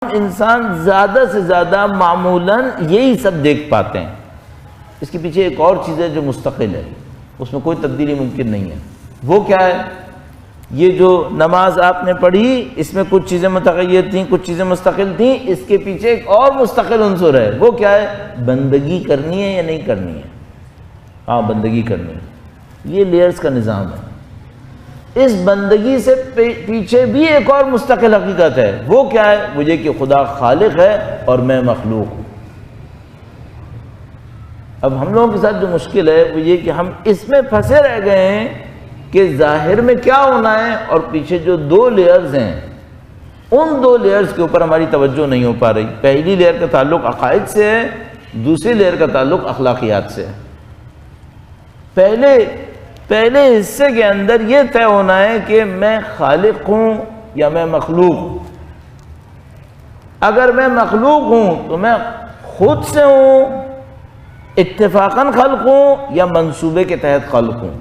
انسان زیادہ سے زیادہ معمولاً یہی سب دیکھ پاتے ہیں۔ اس کے پیچھے ایک اور چیز ہے جو مستقل ہے، اس میں کوئی تبدیلی ممکن نہیں ہے۔ وہ کیا ہے؟ یہ جو نماز آپ نے پڑھی اس میں کچھ چیزیں متغیر تھیں، کچھ چیزیں مستقل تھیں، اس کے پیچھے ایک اور مستقل عنصر ہے۔ وہ کیا ہے؟ بندگی کرنی ہے یا نہیں کرنی ہے؟ ہاں، بندگی کرنی ہے۔ یہ لیئرز کا نظام ہے۔ اس بندگی سے پیچھے بھی ایک اور مستقل حقیقت ہے۔ وہ کیا ہے؟ وہ یہ کہ خدا خالق ہے اور میں مخلوق ہوں۔ اب ہم لوگوں کے ساتھ جو مشکل ہے وہ یہ کہ ہم اس میں پھنسے رہ گئے ہیں کہ ظاہر میں کیا ہونا ہے اور پیچھے جو دو لیئرز ہیں ان دو لیئرز کے اوپر ہماری توجہ نہیں ہو پا رہی۔ پہلی لیئر کا تعلق عقائد سے ہے، دوسری لیئر کا تعلق اخلاقیات سے ہے۔ پہلے حصے کے اندر یہ طے ہونا ہے کہ میں خالق ہوں یا میں مخلوق ہوں۔ اگر میں مخلوق ہوں تو میں خود سے ہوں، اتفاقاً خلق ہوں، یا منصوبے کے تحت خلق ہوں۔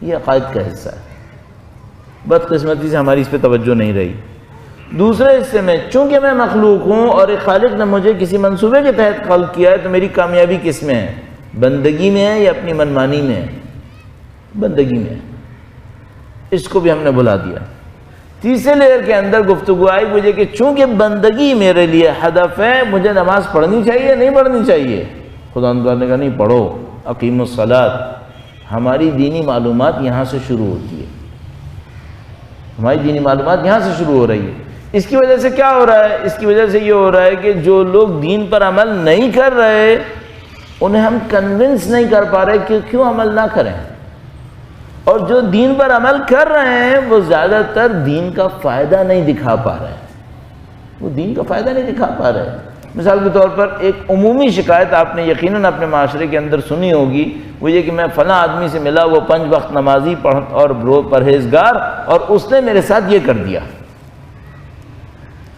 یہ عقائد کا حصہ ہے۔ بدقسمتی سے ہماری اس پہ توجہ نہیں رہی۔ دوسرے حصے میں چونکہ میں مخلوق ہوں اور ایک خالق نے مجھے کسی منصوبے کے تحت خلق کیا ہے، تو میری کامیابی کس میں ہے؟ بندگی میں ہے یا اپنی منمانی میں ہے؟ بندگی میں ہے۔ اس کو بھی ہم نے بلا دیا۔ تیسرے لیئر کے اندر گفتگو آئی مجھے کہ چونکہ بندگی میرے لیے ہدف ہے، مجھے نماز پڑھنی چاہیے نہیں پڑھنی چاہیے؟ خدا نے کہا نہیں، پڑھو، اقیموا الصلاۃ۔ ہماری دینی معلومات یہاں سے شروع ہوتی ہے، ہماری دینی معلومات یہاں سے شروع ہو رہی ہے۔ اس کی وجہ سے کیا ہو رہا ہے؟ اس کی وجہ سے یہ ہو رہا ہے کہ جو لوگ دین پر عمل نہیں کر رہے انہیں ہم کنونس نہیں کر پا رہے کہ کیوں عمل نہ کریں، اور جو دین پر عمل کر رہے ہیں وہ زیادہ تر دین کا فائدہ نہیں دکھا پا رہے ہیں، وہ دین کا فائدہ نہیں دکھا پا رہے ہیں۔ مثال کے طور پر ایک عمومی شکایت آپ نے یقیناً اپنے معاشرے کے اندر سنی ہوگی، وہ یہ کہ میں فلاں آدمی سے ملا، وہ 5 وقت نمازی اور پرہیزگار، اور اس نے میرے ساتھ یہ کر دیا۔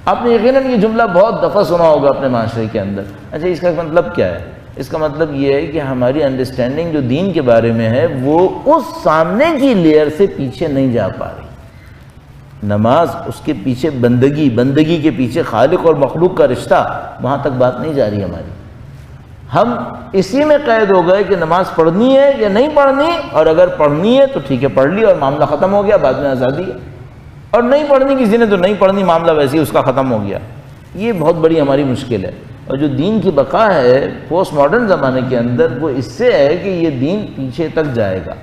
آپ نے یقیناً یہ جملہ بہت دفعہ سنا ہوگا اپنے معاشرے کے اندر۔ اچھا، اس کا مطلب کیا ہے؟ اس کا مطلب یہ ہے کہ ہماری انڈرسٹینڈنگ جو دین کے بارے میں ہے وہ اس سامنے کی لیئر سے پیچھے نہیں جا پا رہی۔ نماز، اس کے پیچھے بندگی کے پیچھے خالق اور مخلوق کا رشتہ، وہاں تک بات نہیں جا رہی ہماری۔ ہم اسی میں قید ہو گئے کہ نماز پڑھنی ہے یا نہیں پڑھنی، اور اگر پڑھنی ہے تو ٹھیک ہے پڑھ لی اور معاملہ ختم ہو گیا، بعد میں آزادی ہے، اور نہیں پڑھنی کسی نے تو نہیں پڑھنی، معاملہ ویسے ہی اس کا ختم ہو گیا۔ یہ بہت بڑی ہماری مشکل ہے، اور جو دین کی بقا ہے پوسٹ ماڈرن زمانے کے اندر وہ اس سے ہے کہ یہ دین پیچھے تک جائے گا۔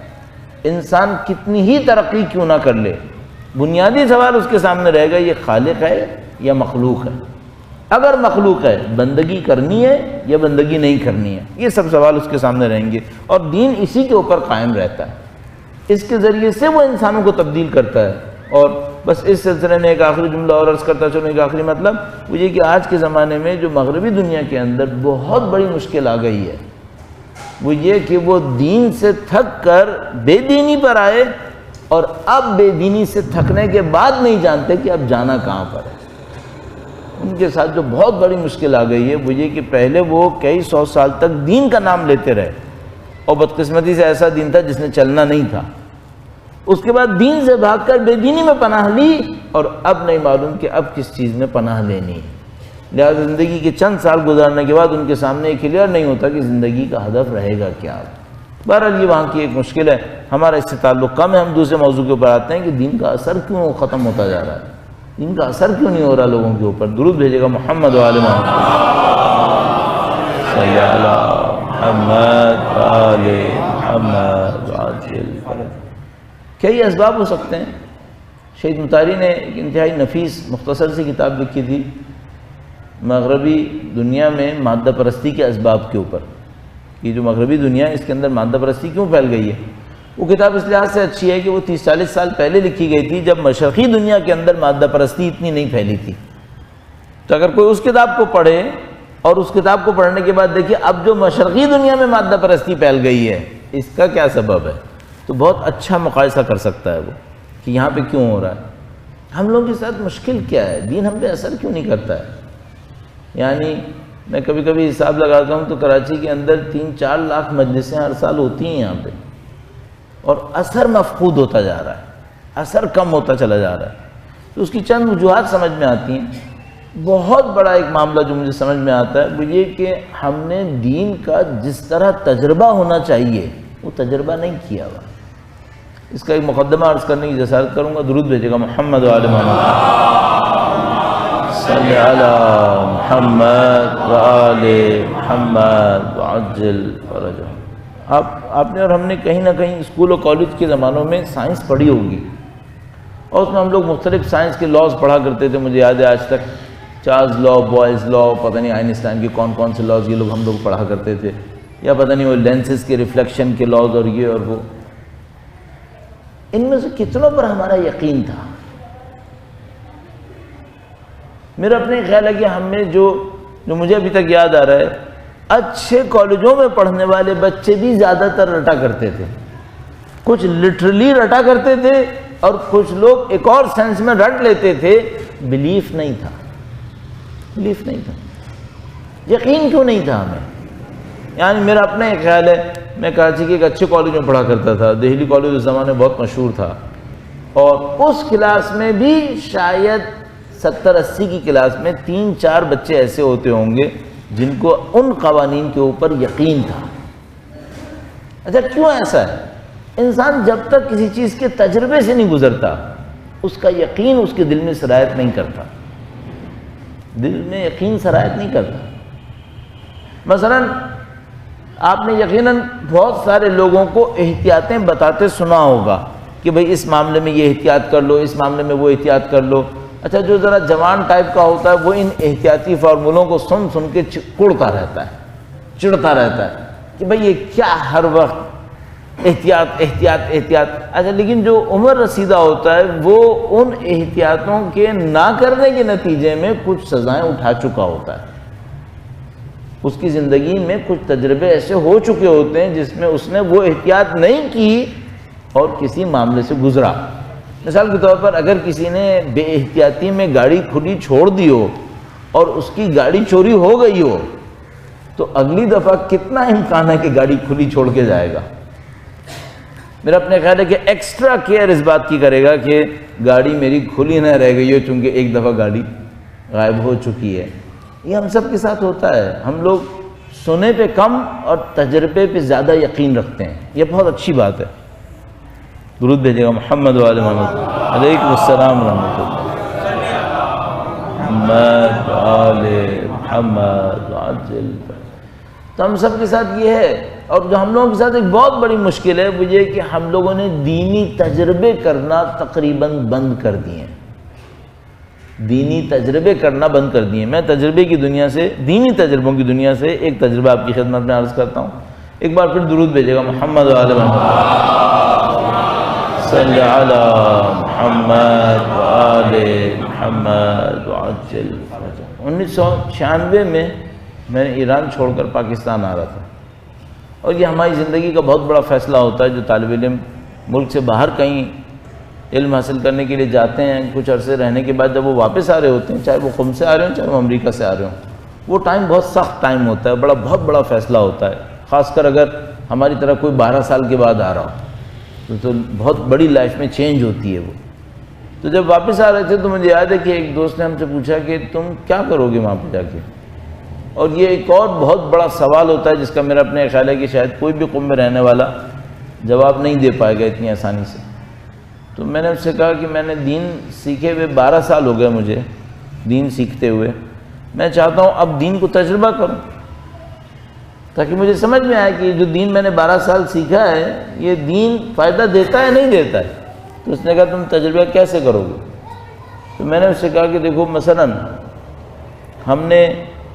انسان کتنی ہی ترقی کیوں نہ کر لے، بنیادی سوال اس کے سامنے رہے گا یہ خالق ہے یا مخلوق ہے۔ اگر مخلوق ہے، بندگی کرنی ہے یا بندگی نہیں کرنی ہے، یہ سب سوال اس کے سامنے رہیں گے، اور دین اسی کے اوپر قائم رہتا ہے۔ اس کے ذریعے سے وہ انسانوں کو تبدیل کرتا ہے۔ اور بس اس سلسلے میں ایک آخری جملہ اور عرض کرتا چلوں، ایک آخری مطلب وہ یہ کہ آج کے زمانے میں جو مغربی دنیا کے اندر بہت بڑی مشکل آ گئی ہے وہ یہ کہ وہ دین سے تھک کر بے دینی پر آئے، اور اب بے دینی سے تھکنے کے بعد نہیں جانتے کہ اب جانا کہاں پر ہے۔ ان کے ساتھ جو بہت بڑی مشکل آ گئی ہے وہ یہ کہ پہلے وہ کئی 100 سال تک دین کا نام لیتے رہے، اور بدقسمتی سے ایسا دین تھا جس نے چلنا نہیں تھا۔ اس کے بعد دین سے بھاگ کر بے دینی میں پناہ لی، اور اب نہیں معلوم کہ اب کس چیز میں پناہ لینی ہے۔ لہذا زندگی کے چند سال گزارنے کے بعد ان کے سامنے کلیئر نہیں ہوتا کہ زندگی کا ہدف رہے گا کیا۔ بہرحال یہ وہاں کی ایک مشکل ہے، ہمارا اس سے تعلق کم ہے۔ ہم دوسرے موضوع کے اوپر آتے ہیں کہ دین کا اثر کیوں ختم ہوتا جا رہا ہے، دین کا اثر کیوں نہیں ہو رہا لوگوں کے اوپر۔ درود بھیجے گا محمد و آل محمد، صلی اللہ محمد آل محمد عاجل۔ کئی اسباب ہو سکتے ہیں۔ شہید مطاری نے ایک انتہائی نفیس مختصر سی کتاب لکھی تھی مغربی دنیا میں مادہ پرستی کے اسباب کے اوپر، کہ جو مغربی دنیا ہے اس کے اندر مادہ پرستی کیوں پھیل گئی ہے۔ وہ کتاب اس لحاظ سے اچھی ہے کہ وہ 30-40 سال پہلے لکھی گئی تھی جب مشرقی دنیا کے اندر مادہ پرستی اتنی نہیں پھیلی تھی۔ تو اگر کوئی اس کتاب کو پڑھے اور اس کتاب کو پڑھنے کے بعد دیکھیے اب جو مشرقی دنیا میں مادہ پرستی پھیل گئی ہے اس کا کیا سبب ہے، تو بہت اچھا مقایسہ کر سکتا ہے وہ کہ یہاں پہ کیوں ہو رہا ہے۔ ہم لوگوں کے ساتھ مشکل کیا ہے، دین ہم پہ اثر کیوں نہیں کرتا ہے۔ یعنی میں کبھی کبھی حساب لگاتا ہوں تو کراچی کے اندر 3-4 لاکھ مجلسیں ہر سال ہوتی ہیں یہاں پہ، اور اثر مفقود ہوتا جا رہا ہے، اثر کم ہوتا چلا جا رہا ہے۔ تو اس کی چند وجوہات سمجھ میں آتی ہیں۔ بہت بڑا ایک معاملہ جو مجھے سمجھ میں آتا ہے وہ یہ کہ ہم نے دین کا جس طرح تجربہ ہونا چاہیے وہ تجربہ نہیں کیا ہوا۔ اس کا ایک مقدمہ عرض کرنے کی جسارت کروں گا، درود بھیجے گا محمد و آل محمد، صلی علی محمد و آل محمد وعجل فرجہ۔ آپ نے اور ہم نے کہیں نہ کہیں اسکول اور کالج کے زمانوں میں سائنس پڑھی ہوگی، اور اس میں ہم لوگ مختلف سائنس کے لاز پڑھا کرتے تھے۔ مجھے یاد ہے آج تک چارلز لا، بوائز لا، پتہ نہیں آئنسٹائن کے کون کون سے لاز یہ لوگ ہم لوگ پڑھا کرتے تھے، یا پتہ نہیں وہ لینسز کے ریفلیکشن کے لاز اور یہ اور وہ۔ ان میں سے کتنوں پر ہمارا یقین تھا؟ میرا اپنے خیال ہے کہ ہم میں جو مجھے ابھی تک یاد آ رہا ہے، اچھے کالجوں میں پڑھنے والے بچے بھی زیادہ تر رٹا کرتے تھے، کچھ لٹرلی رٹا کرتے تھے اور کچھ لوگ ایک اور سینس میں رٹ لیتے تھے۔ بلیف نہیں تھا، بلیف نہیں تھا، یقین کیوں نہیں تھا ہمیں؟ یعنی میرا اپنا ایک خیال ہے، میں کراچی کے ایک اچھے کالج میں پڑھا کرتا تھا، دہلی کالج اس زمانے بہت مشہور تھا، اور اس کلاس میں بھی شاید 70-80 کی کلاس میں 3-4 بچے ایسے ہوتے ہوں گے جن کو ان قوانین کے اوپر یقین تھا۔ اچھا کیوں ایسا ہے؟ انسان جب تک کسی چیز کے تجربے سے نہیں گزرتا اس کا یقین اس کے دل میں سرایت نہیں کرتا، دل میں یقین سرایت نہیں کرتا۔ مثلا آپ نے یقیناً بہت سارے لوگوں کو احتیاطیں بتاتے سنا ہوگا کہ بھئی اس معاملے میں یہ احتیاط کر لو، اس معاملے میں وہ احتیاط کر لو۔ اچھا جو ذرا جوان ٹائپ کا ہوتا ہے وہ ان احتیاطی فارمولوں کو سن سن کے کڑتا رہتا ہے، چڑھتا رہتا ہے کہ بھئی یہ کیا ہر وقت احتیاط احتیاط احتیاط۔ اچھا لیکن جو عمر رسیدہ ہوتا ہے وہ ان احتیاطوں کے نہ کرنے کے نتیجے میں کچھ سزائیں اٹھا چکا ہوتا ہے، اس کی زندگی میں کچھ تجربے ایسے ہو چکے ہوتے ہیں جس میں اس نے وہ احتیاط نہیں کی اور کسی معاملے سے گزرا۔ مثال کے طور پر اگر کسی نے بے احتیاطی میں گاڑی کھلی چھوڑ دی ہو اور اس کی گاڑی چوری ہو گئی ہو تو اگلی دفعہ کتنا امکان ہے کہ گاڑی کھلی چھوڑ کے جائے گا؟ میرا اپنے خیال ہے کہ ایکسٹرا کیئر اس بات کی کرے گا کہ گاڑی میری کھلی نہ رہ گئی ہو چونکہ ایک دفعہ گاڑی غائب ہو چکی ہے۔ یہ ہم سب کے ساتھ ہوتا ہے، ہم لوگ سنے پہ کم اور تجربے پہ زیادہ یقین رکھتے ہیں، یہ بہت اچھی بات ہے۔ درود بھیجے گا محمد و آل محمد، علیکم السلام ورحمۃ اللہ، محمد و آل محمد وعجل۔ تو ہم سب کے ساتھ یہ ہے، اور جو ہم لوگوں کے ساتھ ایک بہت بڑی مشکل ہے وہ یہ کہ ہم لوگوں نے دینی تجربے کرنا تقریباً بند کر دیے ہیں، دینی تجربے کرنا بند کر دیے۔ میں تجربے کی دنیا سے، دینی تجربوں کی دنیا سے ایک تجربہ آپ کی خدمت میں عرض کرتا ہوں۔ ایک بار پھر درود بھیجے گا محمد و آل محمد، صلی علی محمد و آل محمد وعجل فرجہ۔ 1996 میں میں نے ایران چھوڑ کر پاکستان آ رہا تھا، اور یہ ہماری زندگی کا بہت بڑا فیصلہ ہوتا ہے۔ جو طالب علم ملک سے باہر کہیں علم حاصل کرنے کے لیے جاتے ہیں، کچھ عرصے رہنے کے بعد جب وہ واپس آ رہے ہوتے ہیں، چاہے وہ قم سے آ رہے ہوں چاہے وہ امریکہ سے آ رہے ہوں، وہ ٹائم بہت سخت ٹائم ہوتا ہے، بہت بڑا فیصلہ ہوتا ہے، خاص کر اگر ہماری طرح کوئی 12 سال کے بعد آ رہا ہو تو بہت بڑی لائف میں چینج ہوتی ہے وہ۔ تو جب واپس آ رہے تھے تو مجھے یاد ہے کہ ایک دوست نے ہم سے پوچھا کہ تم کیا کرو گے وہاں پہ جا کے، اور یہ ایک اور بہت بڑا سوال ہوتا ہے جس کا میرا اپنے خیال ہے کہ شاید کوئی بھی قوم میں رہنے والا جواب نہیں دے پائے گا اتنی آسانی سے۔ تو میں نے اس سے کہا کہ میں نے دین سیکھے ہوئے 12 سال ہو گئے مجھے دین سیکھتے ہوئے، میں چاہتا ہوں اب دین کو تجربہ کروں تاکہ مجھے سمجھ میں آئے کہ جو دین میں نے 12 سال سیکھا ہے یہ دین فائدہ دیتا ہے نہیں دیتا ہے۔ تو اس نے کہا تم تجربہ کیسے کرو گے؟ تو میں نے اس سے کہا کہ دیکھو مثلاً ہم نے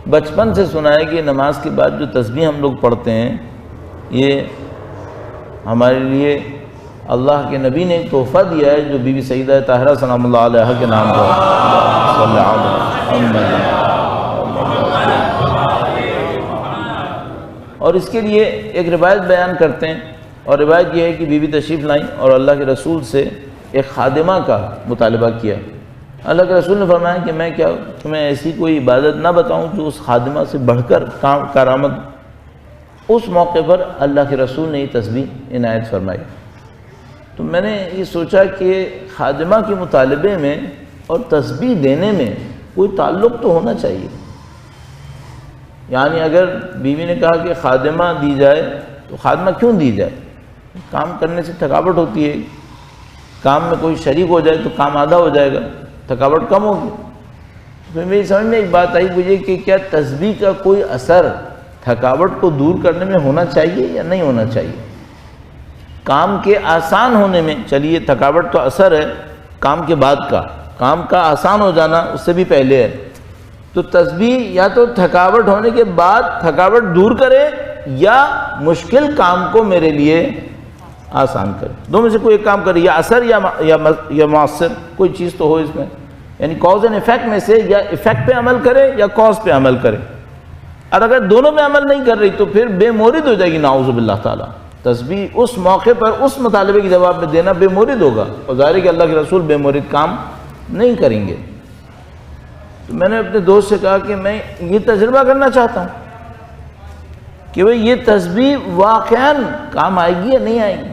بچپن سے سنا ہے کہ نماز کے بعد جو تسبیح ہم لوگ پڑھتے ہیں یہ ہمارے لیے اللہ کے نبی نے تحفہ دیا ہے جو بی بی سیدہ طاہرہ سلام اللہ علیہ کے نام پر صلی اللہ علیہ وسلم۔ اور اس کے لیے ایک روایت بیان کرتے ہیں، اور روایت یہ ہے کہ بی بی تشریف لائیں اور اللہ کے رسول سے ایک خادمہ کا مطالبہ کیا۔ اللہ کے رسول نے فرمایا کہ میں کیا تمہیں ایسی کوئی عبادت نہ بتاؤں جو اس خادمہ سے بڑھ کر کارآمد۔ اس موقع پر اللہ کے رسول نے یہ تسبیح عنایت فرمائی۔ تو میں نے یہ سوچا کہ خادمہ کے مطالبے میں اور تسبیح دینے میں کوئی تعلق تو ہونا چاہیے. یعنی اگر بیوی نے کہا کہ خادمہ دی جائے تو خادمہ کیوں دی جائے؟ کام کرنے سے تھکاوٹ ہوتی ہے، کام میں کوئی شریک ہو جائے تو کام آدھا ہو جائے گا، تھکاوٹ کم ہوگی. پھر میری سمجھ میں ایک بات آئی مجھے کہ کیا تسبیح کا کوئی اثر تھکاوٹ کو دور کرنے میں ہونا چاہیے یا نہیں ہونا چاہیے؟ کام کے آسان ہونے میں، چلیے تھکاوٹ تو اثر ہے کام کے بعد کا، کام کا آسان ہو جانا اس سے بھی پہلے ہے. تو تسبیح یا تو تھکاوٹ ہونے کے بعد تھکاوٹ دور کرے یا مشکل کام کو میرے لیے آسان کرے. دو میں سے کوئی ایک کام کرے، یا اثر یا مؤثر، کوئی چیز تو ہو اس میں. یعنی کاز اینڈ ایفیکٹ میں سے یا ایفیکٹ پہ عمل کرے یا کاز پہ عمل کرے. اور اگر دونوں میں عمل نہیں کر رہی تو پھر بے مورد ہو جائے گی نعوذ باللہ تعالیٰ. تسبیح اس موقع پر اس مطالبے کی جواب میں دینا بے مورد ہوگا، اور ظاہر ہے کہ اللہ کے رسول بے مورد کام نہیں کریں گے. تو میں نے اپنے دوست سے کہا کہ میں یہ تجربہ کرنا چاہتا ہوں کہ بھئی یہ تسبیح واقعاً کام آئے گی یا نہیں آئے گی.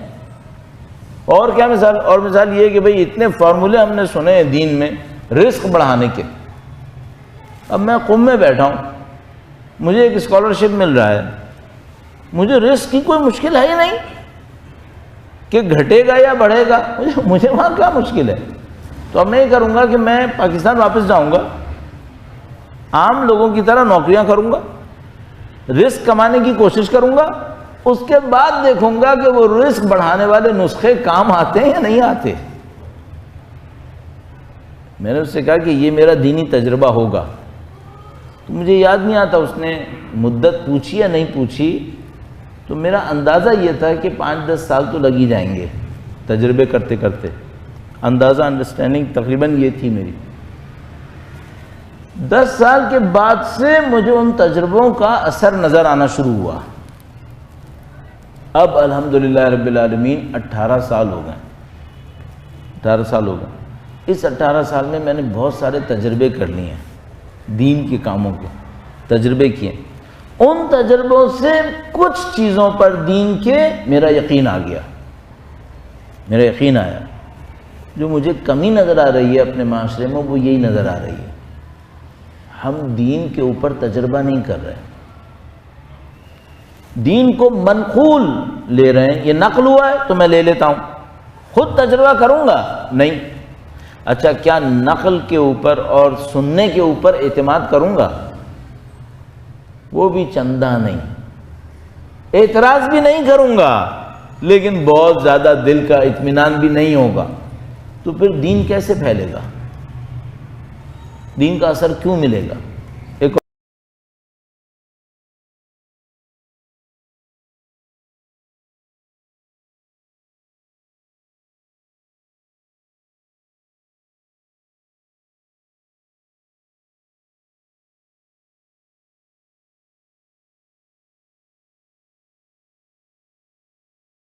اور کیا مثال؟ اور مثال یہ ہے کہ بھئی اتنے فارمولے ہم نے سنے ہیں دین میں رزق بڑھانے کے. اب میں قم میں بیٹھا ہوں، مجھے ایک اسکالرشپ مل رہا ہے، مجھے رزق کی کوئی مشکل ہے ہی نہیں کہ گھٹے گا یا بڑھے گا، مجھے وہاں کیا مشکل ہے. تو اب میں یہ کروں گا کہ میں پاکستان واپس جاؤں گا، عام لوگوں کی طرح نوکریاں کروں گا، رزق کمانے کی کوشش کروں گا، اس کے بعد دیکھوں گا کہ وہ رزق بڑھانے والے نسخے کام آتے ہیں یا نہیں آتے. میں نے اس سے کہا کہ یہ میرا دینی تجربہ ہوگا. تو مجھے یاد نہیں آتا اس نے مدت پوچھی یا نہیں پوچھی، تو میرا اندازہ یہ تھا کہ 5-10 سال تو لگ ہی جائیں گے تجربے کرتے کرتے. اندازہ انڈرسٹینڈنگ تقریباً یہ تھی میری. 10 سال کے بعد سے مجھے ان تجربوں کا اثر نظر آنا شروع ہوا. اب الحمدللہ رب العالمین 18 سال ہو گئے. 18 سال ہو گئے. اس 18 سال میں میں نے بہت سارے تجربے کر لیے ہیں، دین کے کاموں کے تجربے کیے. ان تجربوں سے کچھ چیزوں پر دین کے میرا یقین آ گیا، میرا یقین آیا. جو مجھے کمی نظر آ رہی ہے اپنے معاشرے میں وہ یہی نظر آ رہی ہے، ہم دین کے اوپر تجربہ نہیں کر رہے، دین کو منقول لے رہے ہیں. یہ نقل ہوا ہے تو میں لے لیتا ہوں، خود تجربہ کروں گا نہیں. اچھا کیا نقل کے اوپر اور سننے کے اوپر اعتماد کروں گا؟ وہ بھی چندہ نہیں. اعتراض بھی نہیں کروں گا لیکن بہت زیادہ دل کا اطمینان بھی نہیں ہوگا. تو پھر دین کیسے پھیلے گا؟ دین کا اثر کیوں ملے گا؟